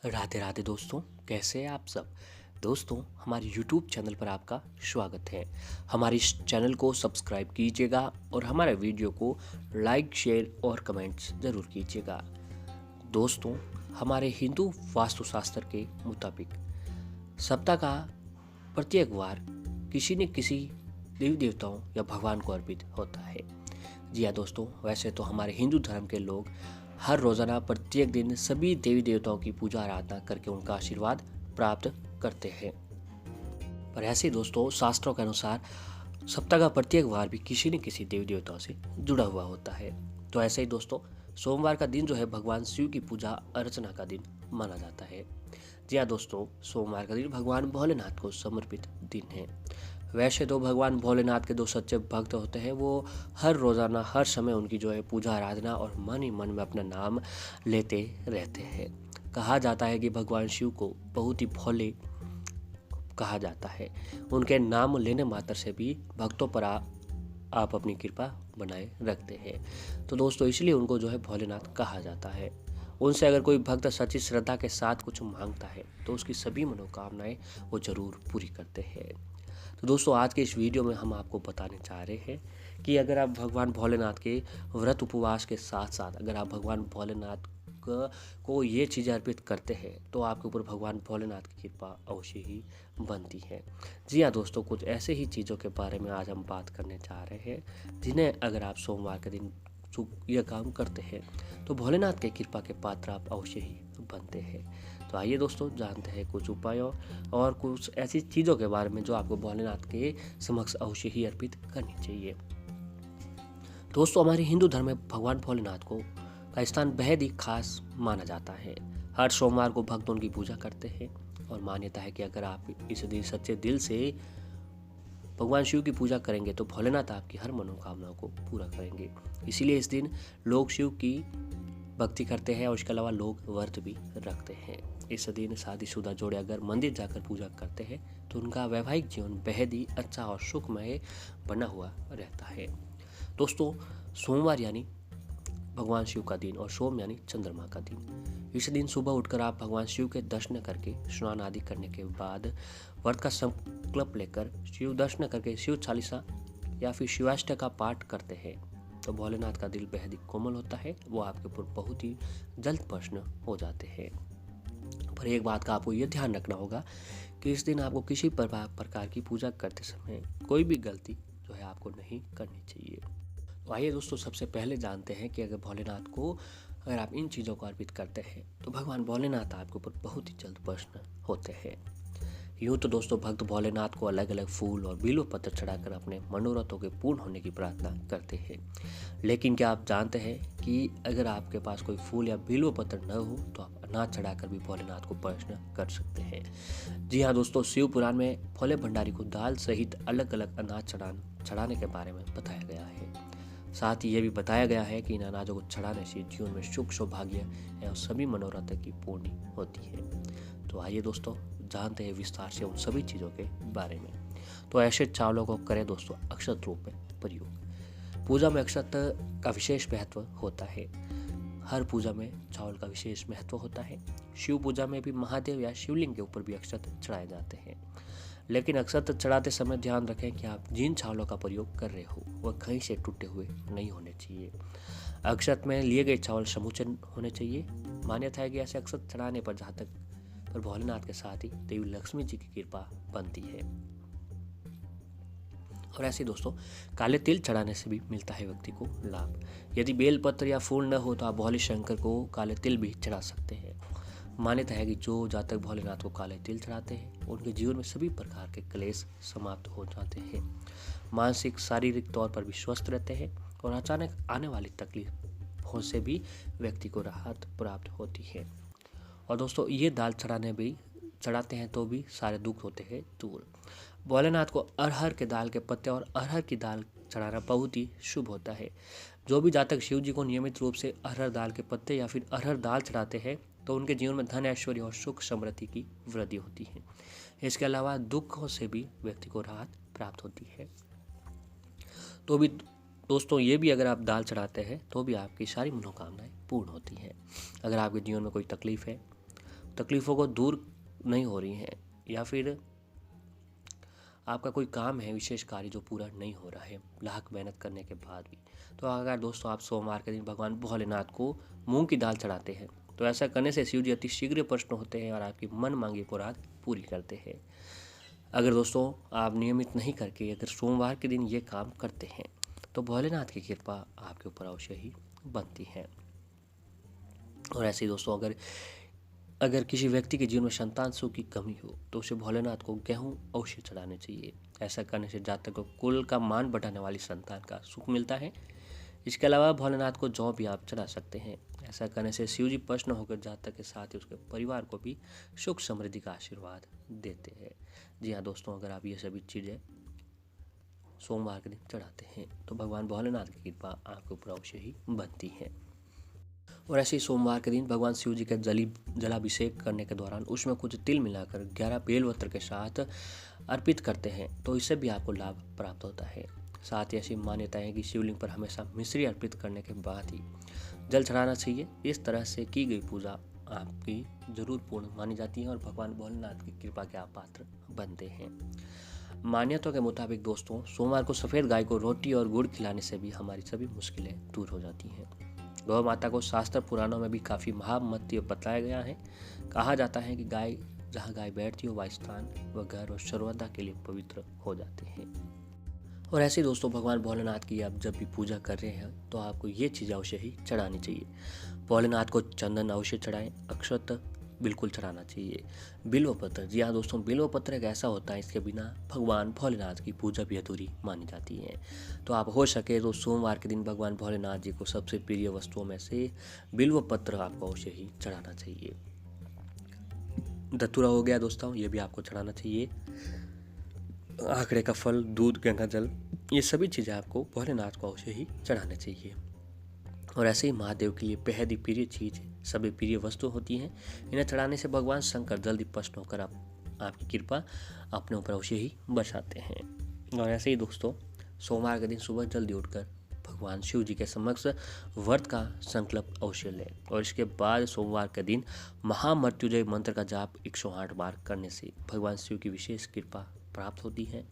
राधे राधे दोस्तों, कैसे हैं आप सब। दोस्तों, हमारे यूट्यूब चैनल पर आपका स्वागत है। हमारे इस चैनल को सब्सक्राइब कीजिएगा और हमारे वीडियो को लाइक, शेयर और कमेंट्स ज़रूर कीजिएगा। दोस्तों, हमारे हिंदू वास्तुशास्त्र के मुताबिक सप्ताह का प्रत्येक वार किसी न किसी देवी देवताओं या भगवान को अर्पित होता है। जी हाँ दोस्तों, वैसे तो हमारे हिंदू धर्म के लोग हर रोज़ाना प्रत्येक दिन सभी देवी देवताओं की पूजा आराधना करके उनका आशीर्वाद प्राप्त करते हैं। पर ऐसे ही दोस्तों, शास्त्रों के अनुसार सप्ताह का प्रत्येक वार भी किसी न किसी देवी देवताओं से जुड़ा हुआ होता है। तो ऐसे ही दोस्तों, सोमवार का दिन जो है भगवान शिव की पूजा अर्चना का दिन माना जाता है। जी हाँ दोस्तों, सोमवार का दिन भगवान भोलेनाथ को समर्पित दिन है। वैसे तो भगवान भोलेनाथ के जो सच्चे भक्त होते हैं वो हर रोज़ाना हर समय उनकी जो है पूजा आराधना और मन ही मन में अपना नाम लेते रहते हैं। कहा जाता है कि भगवान शिव को बहुत ही भोले कहा जाता है। उनके नाम लेने मात्र से भी भक्तों पर आप अपनी कृपा बनाए रखते हैं। तो दोस्तों, इसलिए उनको जो है भोलेनाथ कहा जाता है। उनसे अगर कोई भक्त सच्ची श्रद्धा के साथ कुछ मांगता है तो उसकी सभी मनोकामनाएं वो जरूर पूरी करते हैं। तो दोस्तों, आज के इस वीडियो में हम आपको बताने चाह रहे हैं कि अगर आप भगवान भोलेनाथ के व्रत उपवास के साथ साथ अगर आप भगवान भोलेनाथ को ये चीज़ें अर्पित करते हैं तो आपके ऊपर भगवान भोलेनाथ की कृपा अवश्य ही बनती है। जी हाँ दोस्तों, कुछ ऐसे ही चीज़ों के बारे में आज हम बात करने जा रहे हैं जिन्हें अगर आप सोमवार के दिन यह काम करते हैं तो भोलेनाथ के कृपा के पात्र आप अवश्य ही बनते हैं। तो आइए दोस्तों, जानते हैं कुछ उपायों और कुछ ऐसी चीज़ों के बारे में जो आपको भोलेनाथ के समक्ष अवश्य ही अर्पित करनी चाहिए। दोस्तों, हमारे हिंदू धर्म में भगवान भोलेनाथ को का स्थान बेहद ही खास माना जाता है। हर सोमवार को भक्त उनकी पूजा करते हैं और मान्यता है कि अगर आप इस दिन सच्चे दिल से भगवान शिव की पूजा करेंगे तो भोलेनाथ आपकी हर मनोकामनाओं को पूरा करेंगे। इसीलिए इस दिन लोग शिव की भक्ति करते हैं और इसके अलावा लोग व्रत भी रखते हैं। इस दिन शादीशुदा जोड़े अगर मंदिर जाकर पूजा करते हैं तो उनका वैवाहिक जीवन बेहद ही अच्छा और सुखमय बना हुआ रहता है। दोस्तों, सोमवार यानी भगवान शिव का दिन और सोम यानी चंद्रमा का दिन। इस दिन सुबह उठकर आप भगवान शिव के दर्शन करके स्नान आदि करने के बाद व्रत का संकल्प लेकर शिव दर्शन करके शिव चालीसा या फिर शिवाष्टक का पाठ करते हैं तो भोलेनाथ का दिल बेहद ही कोमल होता है। वो आपके ऊपर बहुत ही जल्द प्रसन्न हो जाते हैं। पर एक बात का आपको ये ध्यान रखना होगा कि इस दिन आपको किसी प्रकार की पूजा करते समय कोई भी गलती जो है आपको नहीं करनी चाहिए। तो आइए दोस्तों, सबसे पहले जानते हैं कि अगर भोलेनाथ को अगर आप इन चीज़ों को अर्पित करते हैं तो भगवान भोलेनाथ आपके ऊपर बहुत ही जल्द प्रसन्न होते हैं। यूँ तो दोस्तों, भक्त भोलेनाथ को अलग अलग फूल और बिल्व पत्र चढ़ाकर अपने मनोरथों के पूर्ण होने की प्रार्थना करते हैं। लेकिन क्या आप जानते हैं कि अगर आपके पास कोई फूल या बिल्व पत्र न हो तो आप अनाज चढ़ाकर भी भोलेनाथ को प्रसन्न कर सकते हैं। जी हाँ दोस्तों, शिव पुराण में भोले भंडारी को दाल सहित अलग अलग अनाज चढ़ाने के बारे में बताया गया है। साथ ही ये भी बताया गया है कि इन अनाजों को चढ़ाने से जीवन में सुख सौभाग्य एवं सभी मनोरथ की पूर्ति होती है। तो आइए दोस्तों, जानते हैं विस्तार से उन सभी चीज़ों के बारे में। तो ऐसे चावलों को करें दोस्तों अक्षत रूप में प्रयोग। पूजा में अक्षत का विशेष महत्व होता है। हर पूजा में चावल का विशेष महत्व होता है। शिव पूजा में भी महादेव या शिवलिंग के ऊपर भी अक्षत चढ़ाए जाते हैं। लेकिन अक्षत चढ़ाते समय ध्यान रखें कि आप जिन चावलों का प्रयोग कर रहे हो वह कहीं से टूटे हुए नहीं होने चाहिए। अक्षत में लिए गए चावल समूचे होने चाहिए। मान्यता है कि ऐसे अक्षत चढ़ाने पर जहाँ तक पर भोलेनाथ के साथ ही देवी लक्ष्मी जी की कृपा बनती है। और ऐसे दोस्तों, काले तिल चढ़ाने से भी मिलता है व्यक्ति को लाभ। यदि बेलपत्र या फूल न हो तो आप भोले शंकर को काले तिल भी चढ़ा सकते हैं। मान्यता है कि जो जातक भोलेनाथ को काले तिल चढ़ाते हैं उनके जीवन में सभी प्रकार के क्लेश समाप्त हो जाते हैं। मानसिक शारीरिक तौर पर भी स्वस्थ रहते हैं और अचानक आने वाली तकलीफों से भी व्यक्ति को राहत प्राप्त होती है। और दोस्तों, ये दाल चढ़ाते हैं तो भी सारे दुख होते हैं दूर। भोलेनाथ को अरहर के दाल के पत्ते और अरहर की दाल चढ़ाना बहुत ही शुभ होता है। जो भी जातक शिव जी को नियमित रूप से अरहर दाल के पत्ते या फिर अरहर दाल चढ़ाते हैं तो उनके जीवन में धन, ऐश्वर्य और सुख समृद्धि की वृद्धि होती है। इसके अलावा दुखों से भी व्यक्ति को राहत प्राप्त होती है। तो भी दोस्तों, ये भी अगर आप दाल चढ़ाते हैं तो भी आपकी सारी मनोकामनाएं पूर्ण होती हैं। अगर आपके जीवन में कोई तकलीफ है, तकलीफ़ों को दूर नहीं हो रही हैं, या फिर आपका कोई काम है, विशेष कार्य जो पूरा नहीं हो रहा है लाख मेहनत करने के बाद भी, तो अगर दोस्तों आप सोमवार के दिन भगवान भोलेनाथ को मूंग की दाल चढ़ाते हैं तो ऐसा करने से शिव जी अति शीघ्र प्रसन्न होते हैं और आपकी मन मांगी मुराद पूरी करते हैं। अगर दोस्तों आप नियमित नहीं करके अगर सोमवार के दिन ये काम करते हैं तो भोलेनाथ की कृपा आपके ऊपर अवश्य ही बनती है। और ऐसे ही दोस्तों अगर किसी व्यक्ति के जीवन में संतान सुख की कमी हो तो उसे भोलेनाथ को गेहूं अवश्य चढ़ाने चाहिए। ऐसा करने से जातक को कुल का मान बढ़ाने वाली संतान का सुख मिलता है। इसके अलावा भोलेनाथ को जौ भी आप चढ़ा सकते हैं। ऐसा करने से शिव जी प्रसन्न होकर जातक के साथ ही उसके परिवार को भी सुख समृद्धि का आशीर्वाद देते हैं। जी हाँ दोस्तों, अगर आप ये सभी चीज़ें सोमवार के दिन चढ़ाते हैं तो भगवान भोलेनाथ की कृपा आपके ऊपर अवश्य ही बनती है। और ऐसे ही सोमवार के दिन भगवान शिव जी का जलाभिषेक करने के दौरान उसमें कुछ तिल मिलाकर 11 बेलपत्र के साथ अर्पित करते हैं तो इससे भी आपको लाभ प्राप्त होता है। साथ ही ऐसी मान्यता है कि शिवलिंग पर हमेशा मिश्री अर्पित करने के बाद ही जल चढ़ाना चाहिए। इस तरह से की गई पूजा आपकी जरूर पूर्ण मानी जाती है और भगवान भोलेनाथ की कृपा के आप पात्र बनते हैं। मान्यताओं के मुताबिक दोस्तों सोमवार को सफ़ेद गाय को रोटी और गुड़ खिलाने से भी हमारी सभी मुश्किलें दूर हो जाती हैं। गौ माता को शास्त्र पुराणों में भी काफ़ी महामत्य बताया गया है। कहा जाता है कि गाय जहाँ गाय बैठती हो वह स्थान व घर और सर्वदा के लिए पवित्र हो जाते हैं। और ऐसे दोस्तों भगवान भोलेनाथ की आप जब भी पूजा कर रहे हैं तो आपको ये चीज़ अवश्य ही चढ़ानी चाहिए। भोलेनाथ को चंदन अवश्य चढ़ाएं, अक्षत बिल्कुल चढ़ाना चाहिए। बिल्व पत्र, जी हाँ दोस्तों, बिल्व पत्र एक ऐसा होता है इसके बिना भगवान भोलेनाथ की पूजा भी अधूरी मानी जाती है। तो आप हो सके तो सोमवार के दिन भगवान भोलेनाथ जी को सबसे प्रिय वस्तुओं में से बिल्व पत्र आपको अवश्य ही चढ़ाना चाहिए। धतूरा हो गया दोस्तों, ये भी आपको चढ़ाना चाहिए। आंकड़े का फल, दूध, गंगा जल, ये सभी चीज़ें आपको भोलेनाथ को अवश्य ही चढ़ाना चाहिए। और ऐसे ही महादेव के लिए बेहद ही प्रिय चीज़ सभी प्रिय वस्तु होती हैं। इन्हें चढ़ाने से भगवान शंकर जल्दी प्रसन्न होकर आपकी कृपा अपने ऊपर अवश्य ही बरसाते हैं। और ऐसे ही दोस्तों सोमवार के दिन सुबह जल्दी उठकर भगवान शिव जी के समक्ष व्रत का संकल्प अवश्य लें और इसके बाद सोमवार के दिन महामृत्युंजय मंत्र का जाप 108 बार करने से भगवान शिव की विशेष कृपा प्राप्त होती है।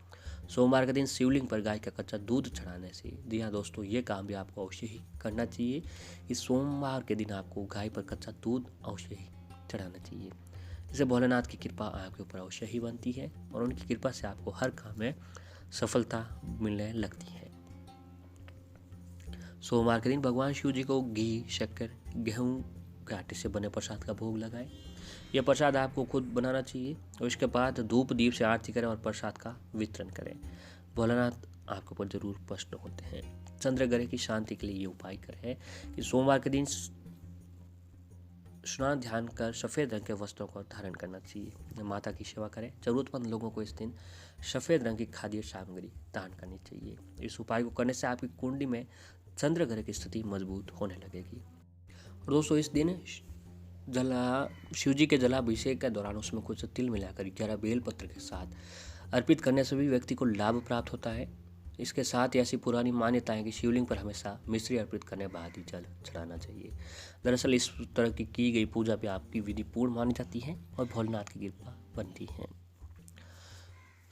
सोमवार के दिन शिवलिंग पर गाय का कच्चा दूध चढ़ाने से, जी हाँ दोस्तों, ये काम भी आपको अवश्य ही करना चाहिए। इस सोमवार के दिन आपको गाय पर कच्चा दूध अवश्य ही चढ़ाना चाहिए। इससे भोलेनाथ की कृपा आपके ऊपर अवश्य ही बनती है और उनकी कृपा से आपको हर काम में सफलता मिलने लगती है। सोमवार के दिन भगवान शिव जी को घी, शक्कर, गेहूँ के आटे से बने प्रसाद का भोग लगाएं। यह प्रसाद आपको खुद बनाना चाहिए और इसके बाद धूप दीप से आरती करें और प्रसाद का वितरण करें। भोलेनाथ आपके ऊपर जरूर प्रसन्न होते हैं। चंद्र ग्रह की शांति के लिए ये उपाय करें कि सोमवार के दिन स्नान ध्यान कर सफ़ेद रंग के वस्त्रों को धारण करना चाहिए। माता की सेवा करें। जरूरतमंद लोगों को इस दिन सफ़ेद रंग की खाद्य सामग्री दान करनी चाहिए। इस उपाय को करने से आपकी कुंडली में चंद्र ग्रह की स्थिति मजबूत होने लगेगी। और दोस्तों इस दिन शिव जी के जलाभिषेक के दौरान उसमें कुछ तिल मिलाकर 11 बेलपत्र के साथ अर्पित करने से भी व्यक्ति को लाभ प्राप्त होता है। इसके साथ ही ऐसी पुरानी मान्यता है कि शिवलिंग पर हमेशा मिश्री अर्पित करने बाद ही जल चढ़ाना चाहिए। दरअसल इस तरह की गई पूजा भी आपकी विधि पूर्ण मानी जाती है और भोलेनाथ की कृपा बनती है।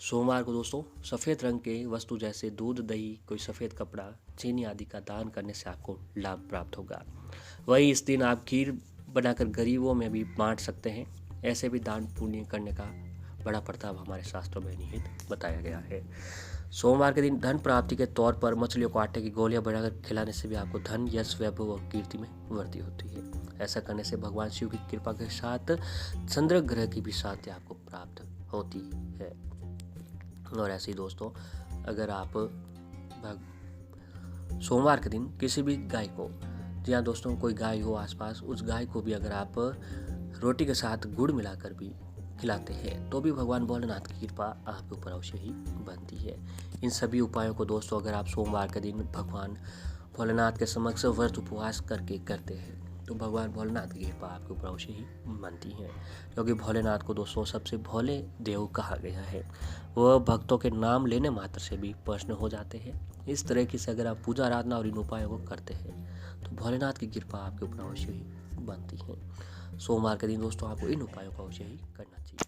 सोमवार को दोस्तों सफ़ेद रंग के वस्तु जैसे दूध, दही, कोई सफ़ेद कपड़ा, चीनी आदि का दान करने से आपको लाभ प्राप्त होगा। वही इस दिन आप खीर बनाकर गरीबों में भी बांट सकते हैं। ऐसे भी दान पुण्य करने का बड़ा प्रताप हमारे शास्त्रों में निहित बताया गया है। सोमवार के दिन धन प्राप्ति के तौर पर मछलियों को आटे की गोलियां बनाकर खिलाने से भी आपको धन, यश, वैभव और कीर्ति में वृद्धि होती है। ऐसा करने से भगवान शिव की कृपा के साथ चंद्र ग्रह की भी शांति आपको प्राप्त होती है। और ऐसे ही दोस्तों अगर आप सोमवार के दिन किसी भी गाय को, जी हाँ दोस्तों, कोई गाय हो आसपास, उस गाय को भी अगर आप रोटी के साथ गुड़ मिलाकर भी खिलाते हैं तो भी भगवान भोलेनाथ की कृपा आपके ऊपर अवश्य ही बनती है। इन सभी उपायों को दोस्तों अगर आप सोमवार के दिन भगवान भोलेनाथ के समक्ष व्रत उपवास करके करते हैं तो भगवान भोलेनाथ की कृपा आपके ऊपर अवश्य ही बनती है। क्योंकि भोलेनाथ को दोस्तों सबसे भोले देव कहा गया है। वह भक्तों के नाम लेने मात्र से भी प्रसन्न हो जाते हैं। इस तरह की से अगर आप पूजा आराधना और इन उपायों को करते हैं तो भोलेनाथ की कृपा आपके ऊपर अवश्य ही बनती है। सोमवार के दिन दोस्तों आपको इन उपायों का अवश्य ही करना चाहिए।